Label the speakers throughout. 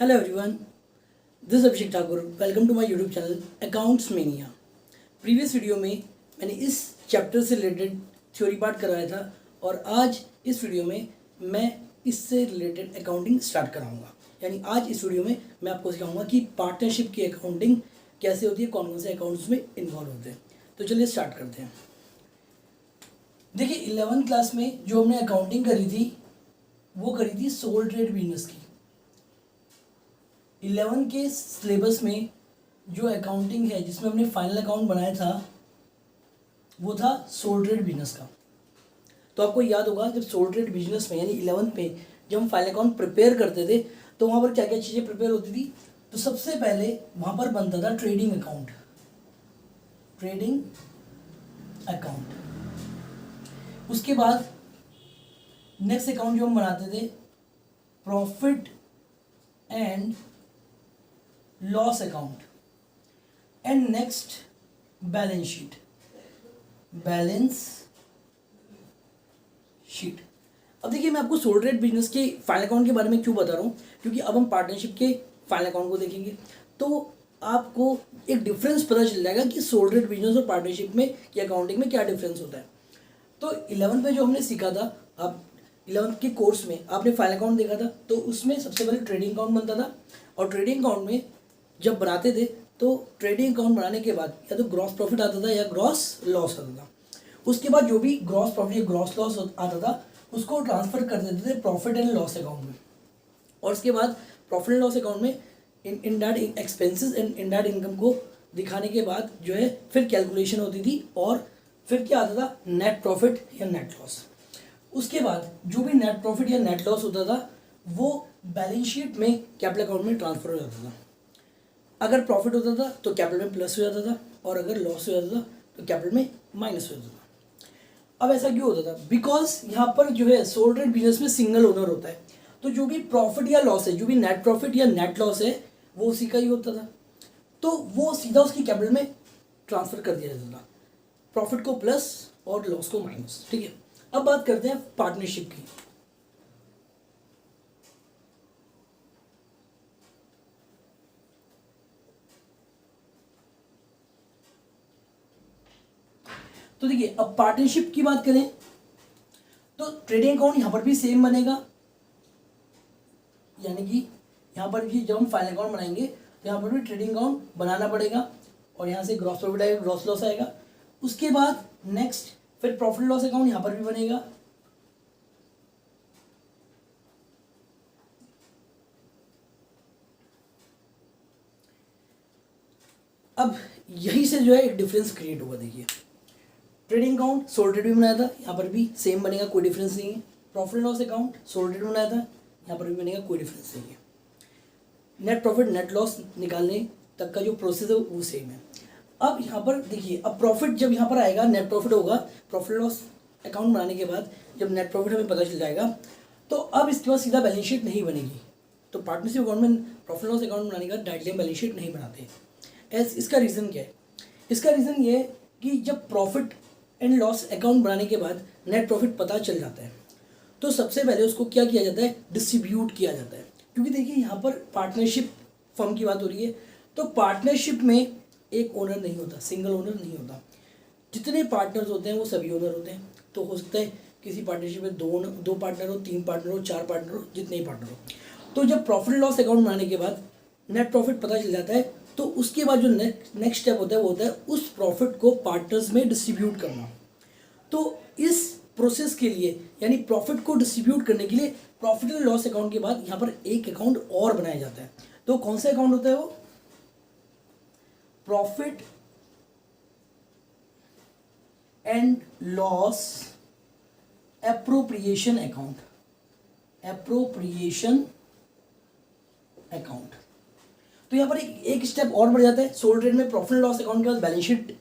Speaker 1: Hello everyone, this Abhishek Thakur. Welcome to my YouTube channel accounts mania. Previous video में मैंने इस chapter से related theory part करवाया था और आज इस वीडियो में मैं इससे रिलेटेड अकाउंटिंग स्टार्ट कराऊंगा। यानी आज इस वीडियो में मैं आपको सिखाऊंगा कि पार्टनरशिप की अकाउंटिंग कैसे होती है, कौन कौन से अकाउंट्स में इन्वॉल्व होते हैं। तो चलिए स्टार्ट करते हैं। देखिए 11th क्लास में जो हमने अकाउंटिंग करी थी वो करी थी सोल ट्रेड बिजनेस की। 11 के सिलेबस में जो अकाउंटिंग है जिसमें हमने फाइनल अकाउंट बनाया था वो था सोल ट्रेड बिजनेस का। तो आपको याद होगा जब सोल ट्रेड बिजनेस में यानी 11th पे जब हम फाइनल अकाउंट प्रिपेयर करते थे तो वहाँ पर क्या क्या चीज़ें प्रिपेयर होती थी। तो सबसे पहले वहाँ पर बनता था ट्रेडिंग अकाउंट। उसके बाद नेक्स्ट अकाउंट जो हम बनाते थे profit and loss account and next balance sheet. अब देखिए मैं आपको सोल ट्रेड बिजनेस के फाइनल अकाउंट के बारे में क्यों बता रहा हूँ, क्योंकि अब हम पार्टनरशिप के फाइनल अकाउंट को देखेंगे तो आपको एक डिफरेंस पता चल जाएगा कि सोल ट्रेड बिजनेस और पार्टनरशिप में की अकाउंटिंग में क्या डिफरेंस होता है। तो 11 पे जो हमने सीखा था, आप 11 के कोर्स में आपने फाइनल अकाउंट देखा था तो उसमें सबसे पहले ट्रेडिंग अकाउंट बनता था और ट्रेडिंग अकाउंट में जब बनाते थे तो ट्रेडिंग अकाउंट बनाने के बाद या तो ग्रॉस प्रॉफिट आता था या ग्रॉस लॉस आता था। उसके बाद जो भी ग्रॉस प्रॉफिट या ग्रॉस लॉस आता था उसको ट्रांसफर कर देते थे प्रॉफिट एंड लॉस अकाउंट में। और उसके बाद प्रॉफिट एंड लॉस अकाउंट में indirect expenses and indirect income को दिखाने के बाद जो है फिर कैलकुलेशन होती थी और फिर क्या आता था नेट प्रॉफिट या नेट लॉस। उसके बाद जो भी नेट प्रॉफिट या नेट लॉस होता था वो बैलेंस शीट में कैपिटल अकाउंट में ट्रांसफर हो जाता था। अगर प्रॉफिट होता था तो कैपिटल में प्लस हो जाता था और अगर लॉस हो जाता था तो कैपिटल में माइनस हो जाता था। अब ऐसा क्यों होता था? बिकॉज यहाँ पर जो है सोल ट्रेड बिजनेस में सिंगल ओनर होता है तो जो भी प्रॉफिट या लॉस है, जो भी नेट प्रॉफिट या नेट लॉस है वो उसी का ही होता था। तो वो सीधा उसकी कैपिटल में ट्रांसफर कर दिया जाता था, प्रॉफिट को प्लस और लॉस को माइनस। ठीक है, अब बात करते हैं पार्टनरशिप की। तो देखिए अब पार्टनरशिप की बात करें तो ट्रेडिंग अकाउंट यहां पर भी सेम बनेगा, यानी कि यहां पर भी जब हम फाइनल अकाउंट बनाएंगे तो यहां पर भी ट्रेडिंग अकाउंट बनाना पड़ेगा और यहां से ग्रॉस प्रॉफिट आएगा, ग्रॉस लॉस आएगा। उसके बाद नेक्स्ट फिर प्रॉफिट लॉस अकाउंट यहां पर भी बनेगा। अब यहीं से जो है एक डिफरेंस क्रिएट होगा। देखिए ट्रेडिंग अकाउंट सोल ट्रेड भी बनाया था, यहाँ पर भी सेम बनेगा, कोई डिफरेंस नहीं है। Profit loss account sole trade बनाया था, यहाँ पर भी बनेगा, कोई डिफरेंस नहीं है। नेट प्रॉफिट नेट लॉस निकालने तक का जो प्रोसेस है वो सेम है। अब यहाँ पर देखिए अब प्रॉफिट जब यहाँ पर आएगा नेट प्रॉफिट होगा, प्रॉफिट लॉस अकाउंट बनाने के बाद जब नेट प्रॉफिट हमें पता चल जाएगा तो अब इसके बाद सीधा बैलेंस शीट नहीं बनेगी। तो पार्टनरशिप अकाउंट में प्रॉफिट लॉस अकाउंट बनाने का डायरेक्टली बैलेंस शीट नहीं बनाते। इसका रीज़न क्या है? इसका रीज़न ये है कि जब प्रॉफिट एंड लॉस अकाउंट बनाने के बाद नेट प्रॉफिट पता चल जाता है तो सबसे पहले उसको क्या किया जाता है, डिस्ट्रीब्यूट किया जाता है। क्योंकि देखिए यहाँ पर पार्टनरशिप फर्म की बात हो रही है तो पार्टनरशिप में एक ओनर नहीं होता, सिंगल ओनर नहीं होता। जितने पार्टनर्स होते हैं वो सभी ओनर होते हैं। तो हो सकता है किसी पार्टनरशिप में दो पार्टनर हो, 3 पार्टनर हो, 4 पार्टनर हो, जितने ही पार्टनर हो। तो जब प्रॉफिट लॉस अकाउंट बनाने के बाद नेट प्रॉफिट पता चल जाता है तो उसके बाद जो नेक्स्ट स्टेप होता है वो होता है उस प्रॉफिट को पार्टनर्स में डिस्ट्रीब्यूट करना। तो इस प्रोसेस के लिए यानी प्रॉफिट को डिस्ट्रीब्यूट करने के लिए प्रॉफिट एंड लॉस अकाउंट के बाद यहाँ पर एक अकाउंट और बनाया जाता है। तो कौन सा अकाउंट होता है वो? Profit and loss appropriation account. तो यहाँ पर एक स्टेप और बढ़ जाता है। सोल ट्रेड में प्रॉफिट लॉस अकाउंट के बाद बैलेंस शीट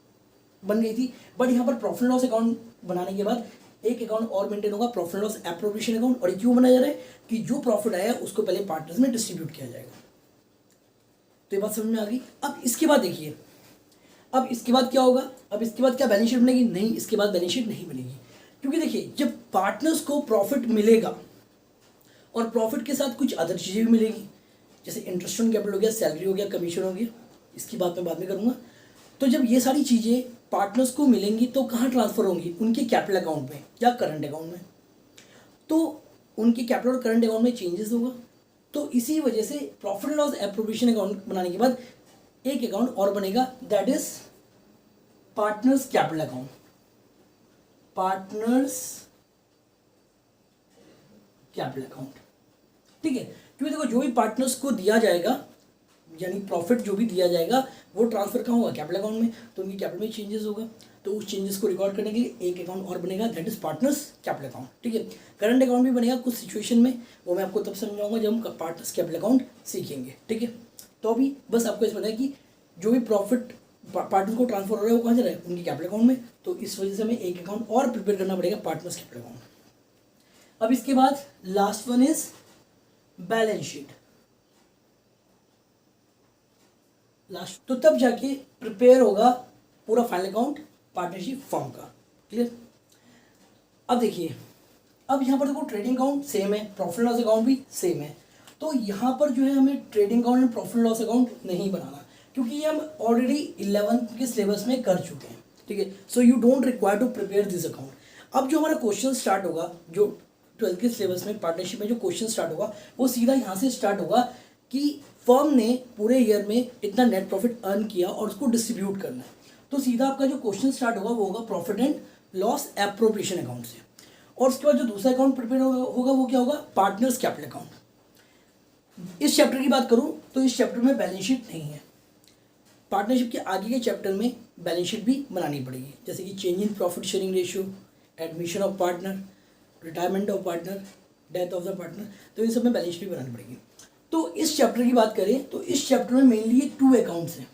Speaker 1: बन गई थी, बट यहाँ पर प्रॉफिट लॉस अकाउंट बनाने के बाद एक अकाउंट और मेंटेन होगा, प्रॉफिट लॉस एप्रोप्रिएशन अकाउंट। और क्यों बनाया जा रहा है कि जो प्रॉफिट आया उसको पहले पार्टनर्स में डिस्ट्रीब्यूट किया जाएगा। तो ये बात समझ में आ गई। अब इसके बाद देखिए अब इसके बाद क्या होगा? अब इसके बाद क्या बैलेंस शीट बनेगी? नहीं, इसके बाद बैलेंस शीट नहीं बनेगी। क्योंकि देखिए जब पार्टनर्स को प्रॉफिट मिलेगा और प्रॉफिट के साथ कुछ अदर चीज़ें भी मिलेगी, जैसे इंटरेस्ट ऑन कैपिटल हो गया, सैलरी हो गया, कमीशन हो गया, इसकी बात मैं बाद में करूँगा। तो जब ये सारी चीज़ें पार्टनर्स को मिलेंगी तो कहाँ ट्रांसफ़र होंगी, उनके कैपिटल अकाउंट में या करंट अकाउंट में। तो उनके कैपिटल और करंट अकाउंट में चेंजेस होगा। तो इसी वजह से profit and loss appropriation account बनाने के बाद एक अकाउंट और बनेगा, that is partners capital account. Partners capital account, ठीक है। क्योंकि देखो जो भी पार्टनर्स को दिया जाएगा यानी प्रॉफिट जो भी दिया जाएगा वो ट्रांसफर कहाँ होगा, कैपिटल अकाउंट में। तो उनकी कैपिटल में चेंजेस होगा, तो उस चेंजेस को रिकॉर्ड करने के लिए एक अकाउंट और बनेगा, that is partners capital account, ठीक है। करंट अकाउंट भी बनेगा कुछ सिचुएशन में, वो मैं आपको तब समझाऊंगा जब हम पार्टनर्स कैपिटल अकाउंट सीखेंगे, ठीक है। तो अभी बस आपको इस पता है कि जो भी प्रॉफिट पार्टनर को ट्रांसफर हो रहा है वो कहाँ जा रहा है, उनके कैपिटल अकाउंट में। तो इस वजह से हमें एक अकाउंट और प्रिपेयर करना पड़ेगा, पार्टनर्स कैपिटल अकाउंट। अब इसके बाद last one is balance sheet. Last तो तब जाके प्रिपेयर होगा पूरा फाइनल अकाउंट पार्टनरशिप फर्म का, क्लियर। अब देखिए, अब यहाँ पर देखो ट्रेडिंग अकाउंट सेम है, प्रॉफिट लॉस अकाउंट भी सेम है। तो यहाँ पर जो है हमें trading account and profit loss account नहीं बनाना, क्योंकि ये हम ऑलरेडी 11th के सिलेबस में कर चुके हैं, ठीक है। So you don't require to prepare this account. अब जो हमारा क्वेश्चन स्टार्ट होगा, जो 12th के सिलेबस में पार्टनरशिप में जो क्वेश्चन स्टार्ट होगा वो सीधा यहाँ से स्टार्ट होगा कि फर्म ने पूरे ईयर में इतना नेट प्रॉफिट अर्न किया और उसको डिस्ट्रीब्यूट करना है। तो सीधा आपका जो क्वेश्चन स्टार्ट होगा वो होगा profit and loss appropriation account से। और उसके बाद जो दूसरा अकाउंट प्रिपेयर होगा वो क्या होगा, पार्टनर्स कैपिटल अकाउंट। इस चैप्टर की बात करूं तो इस चैप्टर में बैलेंस शीट नहीं है। पार्टनरशिप के आगे के चैप्टर में बैलेंस शीट भी बनानी पड़ेगी, जैसे कि change in profit sharing ratio, admission of partner, retirement of partner, death of the partner. तो इन सब में बैलेंस शीट भी बनानी पड़ेगी। तो इस चैप्टर की बात करें तो इस चैप्टर में मेनली 2 अकाउंट्स हैं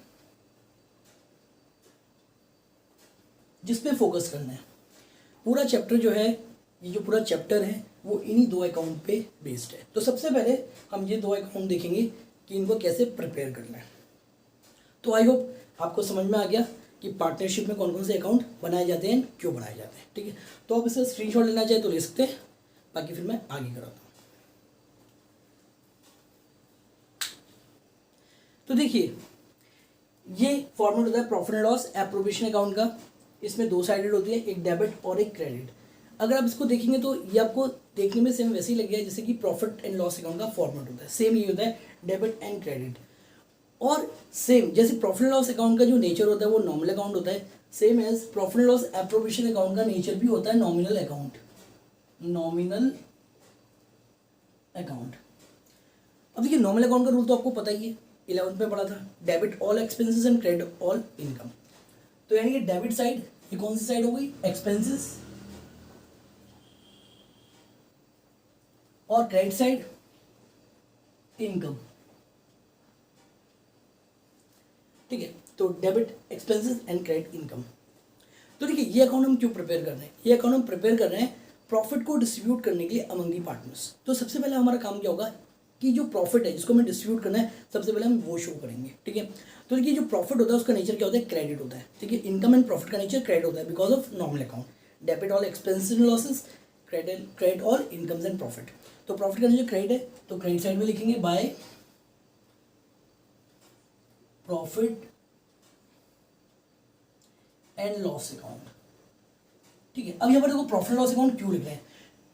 Speaker 1: जिस पे फोकस करना है। पूरा चैप्टर जो है, ये जो पूरा चैप्टर है वो इन्हीं 2 अकाउंट पे बेस्ड है। तो सबसे पहले हम ये 2 अकाउंट देखेंगे कि इनको कैसे प्रिपेयर करना है। तो आई होप आपको समझ में आ गया कि पार्टनरशिप में कौन कौन से अकाउंट बनाए जाते हैं, क्यों बनाए जाते हैं, ठीक है। तो आप इसे स्क्रीनशॉट लेना चाहे तो ले सकते हैं, बाकी फिर मैं आगे कराता हूँ। तो देखिए, ये फॉर्मेट होता है profit and loss appropriation account का। इसमें 2 साइडेड होती है, एक डेबिट और एक क्रेडिट। अगर आप इसको देखेंगे तो ये आपको देखने में सेम वैसे ही लग गया जैसे कि प्रॉफिट एंड लॉस अकाउंट का फॉर्मेट होता है, सेम ही होता है, डेबिट एंड क्रेडिट। और सेम जैसे प्रॉफिट एंड लॉस अकाउंट का जो नेचर होता है वो नॉमिनल अकाउंट होता है, same as profit and loss appropriation account का नेचर भी होता है नॉमिनल अकाउंट, नॉमिनल अकाउंट। अब देखिए, नॉमिनल अकाउंट का रूल तो आपको पता ही है, 11th में पढ़ा था, debit all expenses and credit all income. तो यानी कि डेबिट साइड ये कौन सी साइड हो गई, एक्सपेंसेस, और क्रेडिट साइड इनकम, ठीक है। तो debit expenses and credit income. तो देखिए, ये अकाउंट हम क्यों प्रिपेयर कर रहे हैं, ये अकाउंट हम प्रिपेयर कर रहे हैं प्रॉफिट को डिस्ट्रीब्यूट करने के लिए अमंग दी पार्टनर्स। तो सबसे पहले हमारा काम क्या होगा कि जो प्रॉफिट है जिसको हमें डिस्ट्रीब्यूट करना है, सबसे पहले हम वो शो करेंगे, ठीक है। तो देखिए, जो प्रॉफिट होता है उसका नेचर क्या होता है, क्रेडिट होता है, ठीक है। इनकम एंड प्रॉफिट का नेचर क्रेडिट होता है because of nominal account, debit all expenses and losses, credit all incomes and profit. तो प्रॉफिट का नेचर क्रेडिट है, तो क्रेडिट साइड में लिखेंगे by profit and loss account, ठीक है। अब यहाँ पर देखो प्रॉफिट लॉस अकाउंट क्यों लिख रहे हैं,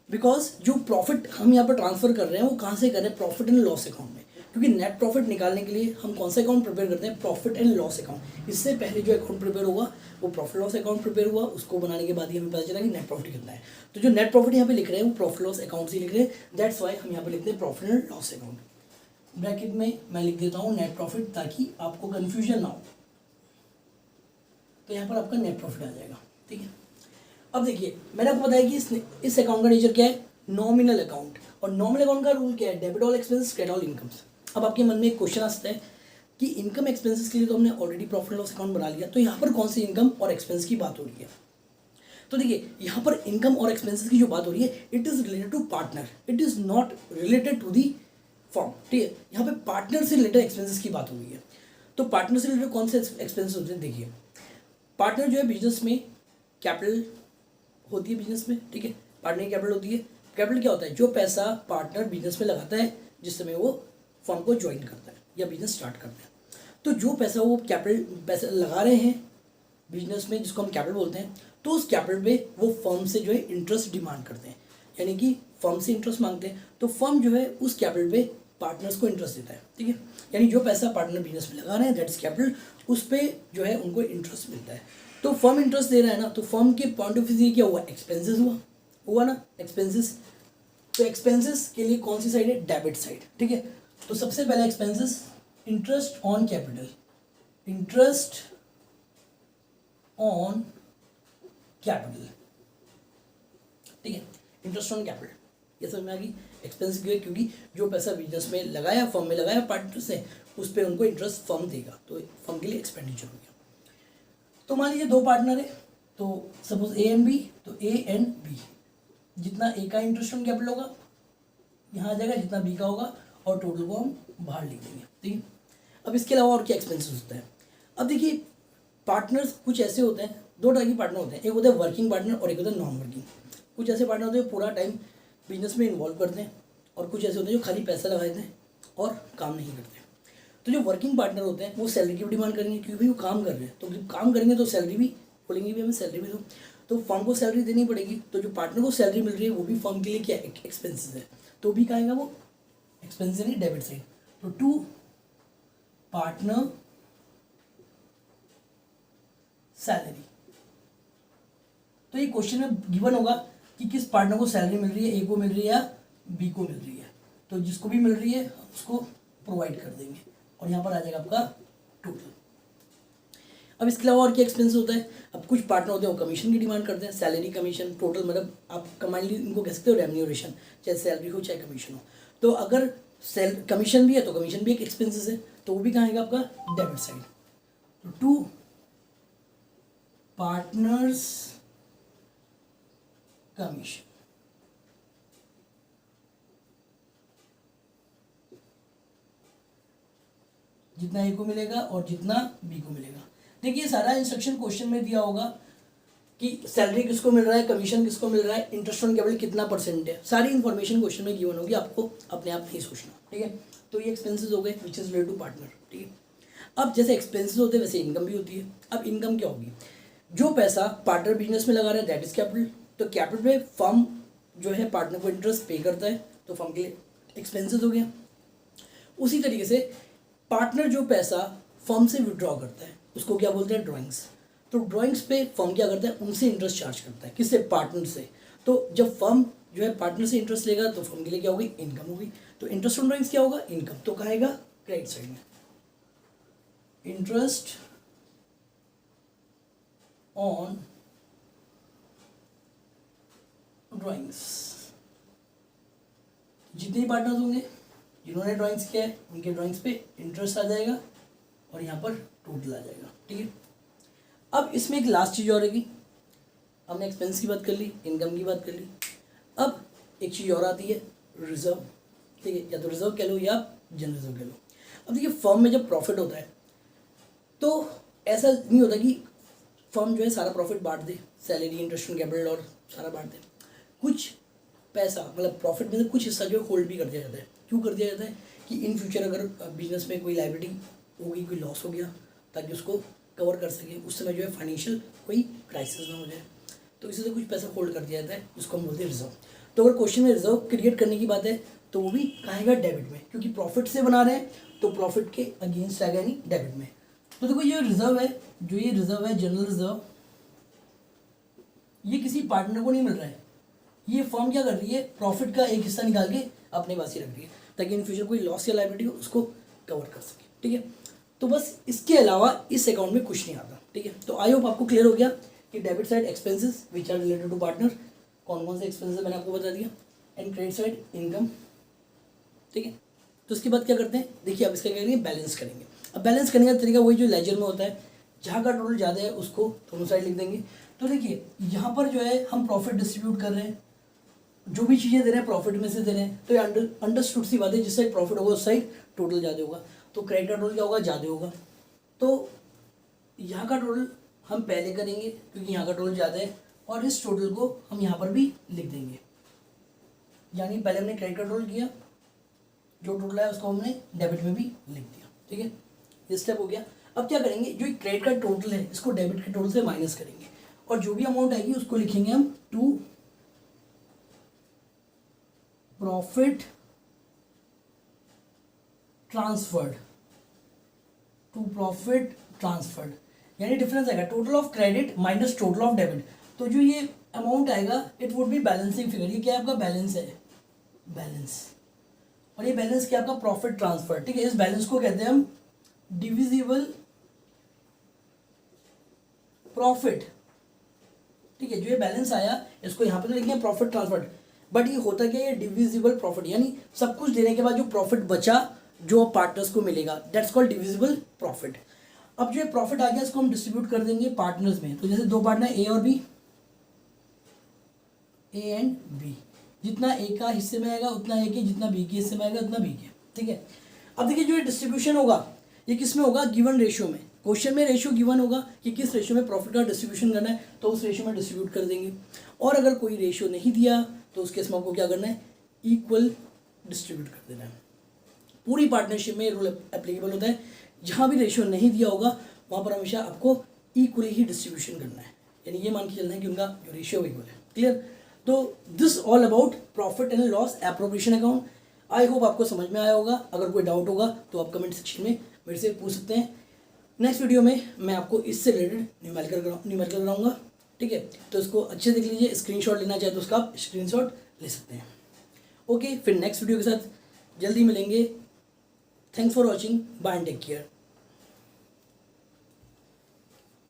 Speaker 1: बिकॉज जो प्रॉफिट हम यहाँ पर ट्रांसफर कर रहे हैं वो कहाँ से कर रहे हैं, प्रॉफिट एंड लॉस अकाउंट में। क्योंकि नेट प्रॉफिट निकालने के लिए हम कौन सा अकाउंट प्रिपेयर करते हैं, प्रॉफिट एंड लॉस अकाउंट। इससे पहले जो अकाउंट प्रिपेयर हुआ वो प्रॉफिट लॉस अकाउंट प्रिपेयर हुआ, उसको बनाने के बाद ही हमें पता चला कि नेट प्रॉफिट कितना है। तो जो नेट प्रॉफिट यहाँ पे लिख रहे हैं वो प्रॉफिट लॉस अकाउंट से लिख रहे हैं, दैट्स वाई हम यहाँ पे लिखते हैं profit and loss account. Bracket में मैं लिख देता हूँ नेट प्रॉफिट ताकि आपको कन्फ्यूजन ना हो। तो यहाँ पर आपका नेट प्रॉफिट आ जाएगा, ठीक है। अब देखिए, मैंने आपको बताया कि इस अकाउंट का नेचर क्या है, नॉमिनल अकाउंट। और नॉमिनल अकाउंट का रूल क्या है, debit all expenses credit all incomes. अब आपके मन में एक क्वेश्चन आ सकता है कि इनकम एक्सपेंसेस के लिए तो हमने ऑलरेडी प्रॉफिट लॉस अकाउंट बना लिया, तो यहाँ पर कौन सी इनकम और एक्सपेंस की बात हो रही है। तो देखिए, यहाँ पर इनकम और एक्सपेंसेस की जो बात हो रही है, it is related to partner, it is not related to the firm, ठीक है। यहाँ पे पार्टनर से रिलेटेड एक्सपेंसेस की बात हो रही है। तो पार्टनर से रिलेटेड कौन से एक्सपेंसेस होते हैं, देखिए पार्टनर जो है बिजनेस में कैपिटल होती है बिजनेस में, ठीक है। पार्टनर की कैपिटल होती है। कैपिटल क्या होता है, जो पैसा पार्टनर बिजनेस में लगाता है जिस समय वो फर्म को ज्वाइन करता है या बिजनेस स्टार्ट करता है। तो जो पैसा वो पैसा लगा रहे हैं बिजनेस में, जिसको हम कैपिटल बोलते हैं, तो उस कैपिटल पे वो फर्म से जो है इंटरेस्ट डिमांड करते हैं, यानी कि फर्म से इंटरेस्ट मांगते हैं। तो फर्म जो है उस कैपिटल पे पार्टनर्स को इंटरेस्ट देता है, ठीक है। यानी जो पैसा पार्टनर बिजनेस में लगा रहे हैं दैट इज कैपिटल, उस पर जो है उनको इंटरेस्ट मिलता है। तो फर्म इंटरेस्ट दे रहा है ना, तो फर्म के पॉइंट ऑफ व्यू से क्या हुआ, एक्सपेंसेस हुआ ना, एक्सपेंसेस। तो एक्सपेंसेस के लिए कौन सी साइड है, डेबिट साइड, ठीक है। तो सबसे पहला expenses interest on capital, interest on capital, ठीक है, इंटरेस्ट ऑन कैपिटल, ये समझ में आ गई। एक्सपेंस क्यों है, क्योंकि जो पैसा बिजनेस में लगाया, फर्म में लगाया पार्टनर से, उस पर उनको इंटरेस्ट फर्म देगा, तो फर्म के लिए एक्सपेंडिचर हो गया। तो मान लीजिए दो पार्टनर है, तो सपोज ए एंड बी, तो ए एंड बी, जितना ए का इंटरेस्ट ऑन कैपिटल होगा यहाँ आ जाएगा, जितना बी का होगा, और टोटल को हम बाहर लिख देंगे, ठीक है। अब इसके अलावा और क्या एक्सपेंसेस होता है, अब देखिए पार्टनर्स कुछ ऐसे होते हैं, दो तरह के पार्टनर होते हैं, एक होता है वर्किंग पार्टनर और एक होता है नॉन वर्किंग। कुछ ऐसे पार्टनर होते हैं पूरा टाइम बिजनेस में इन्वॉल्व करते हैं, और कुछ ऐसे होते हैं जो खाली पैसा लगाते हैं और काम नहीं करते। तो जो वर्किंग पार्टनर होते हैं वो सैलरी की भी डिमांड करेंगे, क्योंकि भाई वो काम कर रहे हैं, तो जब काम करेंगे तो सैलरी भी बोलेंगे, भी हमें सैलरी भी दो, तो फर्म को सैलरी देनी पड़ेगी। तो जो पार्टनर को सैलरी मिल रही है वो भी फर्म के लिए क्या एक्सपेंसेस है, तो भी कहेगा वो एक्सपेंसिव नहीं, डेबिट साइड। तो टू पार्टनर सैलरी, तो ये क्वेश्चन में गिवन होगा कि किस पार्टनर को सैलरी मिल रही है, ए को मिल रही है या बी को मिल रही है। तो जिसको भी मिल रही है उसको प्रोवाइड कर देंगे, और यहाँ पर आ जाएगा आपका टोटल। अब इसके अलावा और क्या एक्सपेंस होता है, अब कुछ पार्टनर होते हैं वो कमीशन की डिमांड करते हैं, सैलरी कमीशन टोटल, मतलब आप कमांडली इनको कह सकते हो रेम्यूनरेशन, चाहे सैलरी हो चाहे कमीशन हो। तो अगर कमीशन भी है तो कमीशन भी एक एक्सपेंसेस है, तो वो भी कहाँ आएगा आपका डेबिट साइड। तो टू पार्टनर्स कमीशन, जितना ए को मिलेगा और जितना बी को मिलेगा। देखिए सारा इंस्ट्रक्शन क्वेश्चन में दिया होगा कि सैलरी किसको मिल रहा है, कमीशन किसको मिल रहा है, इंटरेस्ट ऑन कैपिटल कितना परसेंट है, सारी इन्फॉर्मेशन क्वेश्चन में गिवन होगी, आपको अपने आप नहीं सोचना, ठीक है। तो ये एक्सपेंसेस हो गए which is related to partner, ठीक है। अब जैसे एक्सपेंसेस होते हैं वैसे इनकम भी होती है। अब इनकम क्या होगी, जो पैसा पार्टनर बिजनेस में लगा रहा है दैट इज कैपिटल, तो कैपिटल पे फर्म जो है पार्टनर को इंटरेस्ट पे करता है, तो फर्म के लिए एक्सपेंसेस हो गया। उसी तरीके से पार्टनर जो पैसा फर्म से विड्रॉ करता है उसको क्या बोलते हैं, ड्राइंग्स। तो ड्राइंग्स पे फर्म क्या करता है, उनसे इंटरेस्ट चार्ज करता है, किससे, पार्टनर से। तो जब फर्म जो है पार्टनर से इंटरेस्ट लेगा तो फर्म के लिए क्या होगी, इनकम होगी। तो इंटरेस्ट ऑन ड्राइंग्स क्या होगा, इनकम, तो कहेगा क्रेडिट साइड में इंटरेस्ट ऑन ड्राइंग्स। जितने पार्टनर्स होंगे जिन्होंने ड्राइंग्स किया है उनके ड्राइंग्स पे इंटरेस्ट आ जाएगा, और यहाँ पर टोटल आ जाएगा, ठीक है। अब इसमें एक लास्ट चीज़ और रहेगी, हमने एक्सपेंस की बात कर ली, इनकम की बात कर ली, अब एक चीज़ और आती है रिजर्व, ठीक है, या तो रिजर्व कह लो या जनरल रिजर्व कह लो। अब देखिए फर्म में जब प्रॉफिट होता है तो ऐसा नहीं होता कि फर्म जो है सारा प्रॉफिट बांट दे, सैलरी इंटरेस्ट ऑन कैपिटल और सारा बांट दे। कुछ पैसा मतलब प्रॉफिट में से कुछ हिस्सा जो है होल्ड भी कर दिया जाता है। क्यों कर दिया जाता है कि इन फ्यूचर अगर बिजनेस में कोई लायबिलिटी होगी, कोई लॉस हो गया, ताकि उसको कवर कर सके, उस समय जो है फाइनेंशियल कोई क्राइसिस ना हो जाए, तो इसी से कुछ पैसा होल्ड कर दिया जाता है, उसको हम बोलते हैं रिजर्व। तो अगर क्वेश्चन में रिजर्व क्रिएट करने की बात है तो वो भी कहेगा डेबिट में, क्योंकि प्रॉफिट से बना रहे हैं तो प्रॉफिट के अगेंस्ट आएगा नहीं डेबिट में। तो देखो ये रिजर्व है, जो ये रिजर्व है जनरल रिजर्व, ये किसी पार्टनर को नहीं मिल रहा है, ये फर्म क्या कर रही है, प्रॉफिट का एक हिस्सा निकाल के अपने पास ही रख रही है, ताकि इन फ्यूचर कोई लॉस या लायबिलिटी हो उसको कवर कर सके, ठीक है। तो बस इसके अलावा इस अकाउंट में कुछ नहीं आता, ठीक है। तो आई होप आपको क्लियर हो गया कि debit side expenses which are related to partner, कौन कौन से एक्सपेंसेस मैंने आपको बता दिया, एंड क्रेडिट साइड इनकम, ठीक है। तो उसके बाद क्या करते हैं, देखिए अब इसका क्या करेंगे, बैलेंस करेंगे। अब बैलेंस करने का तरीका वही जो लेजर में होता है, जहाँ का टोटल ज़्यादा है उसको दोनों साइड लिख देंगे। तो देखिए यहाँ पर जो है हम प्रॉफिट डिस्ट्रीब्यूट कर रहे हैं, जो भी चीज़ें दे रहे हैं प्रॉफिट में से दे रहे हैं, तो ये अंडरस्टूड सी बात है, जिस साइड प्रॉफिट होगा उस साइड टोटल ज़्यादा होगा, तो क्रेडिट का टोटल क्या होगा, ज़्यादा होगा। तो यहाँ का टोटल हम पहले करेंगे क्योंकि यहाँ का टोटल ज़्यादा है, और इस टोटल को हम यहाँ पर भी लिख देंगे, यानी पहले हमने क्रेडिट का टोटल किया, जो टोटल है उसको हमने डेबिट में भी लिख दिया, ठीक है, ये स्टेप हो गया। अब क्या करेंगे, जो क्रेडिट का टोटल है इसको डेबिट के टोटल से माइनस करेंगे और जो भी अमाउंट आएगी उसको लिखेंगे हम to profit transferred, to profit transferred, यानी डिफरेंस आएगा total of credit minus total of debit. तो जो ये अमाउंट आएगा it would be balancing figure, ये क्या है आपका बैलेंस है, बैलेंस, और ये बैलेंस क्या आपका प्रॉफिट ट्रांसफर, ठीक है। इस बैलेंस को कहते हैं हम डिविजिबल प्रॉफिट, ठीक है। जो ये बैलेंस आया इसको यहाँ पे तो लिखेंगे प्रॉफिट ट्रांसफर, बट ये होता क्या है, ये डिविजिबल प्रॉफिट, यानी सब कुछ देने के बाद जो प्रॉफिट बचा जो पार्टनर्स को मिलेगा, दैट्स कॉल्ड डिविजिबल प्रॉफिट। अब जो ये प्रॉफिट आ गया इसको हम डिस्ट्रीब्यूट कर देंगे पार्टनर्स में, तो जैसे दो पार्टनर ए और बी, ए एंड बी, जितना ए का हिस्से में आएगा उतना ए के, जितना बी के हिस्से में आएगा उतना बी के, ठीक है। अब देखिए जो ये डिस्ट्रीब्यूशन होगा ये किस में होगा, गिवन रेशियो में। क्वेश्चन में रेशियो गिवन होगा कि किस रेशियो में प्रॉफिट का डिस्ट्रीब्यूशन करना है, तो उस रेशियो में डिस्ट्रीब्यूट कर देंगे। और अगर कोई रेशियो नहीं दिया तो उस केस में आपको क्या करना है, इक्वल डिस्ट्रीब्यूट कर देना है। पूरी पार्टनरशिप में रूल एप्लीकेबल होता है, जहाँ भी रेशियो नहीं दिया होगा वहाँ पर हमेशा आपको इक्वली ही डिस्ट्रीब्यूशन करना है, यानी ये मान के चलना है कि उनका जो रेशियो इक्वल है। क्लियर? तो this all about profit and loss appropriation account. I hope आपको समझ में आया होगा। अगर कोई डाउट होगा तो आप कमेंट सेक्शन में मेरे से पूछ सकते हैं। नेक्स्ट वीडियो में मैं आपको इससे रिलेटेड न्यूमेरिकल कराऊंगा, ठीक है। तो इसको अच्छे देख लीजिए, स्क्रीनशॉट लेना चाहे तो उसका आप स्क्रीनशॉट ले सकते हैं। ओके, फिर नेक्स्ट वीडियो के साथ जल्दी मिलेंगे। Thanks for watching, bye and take care.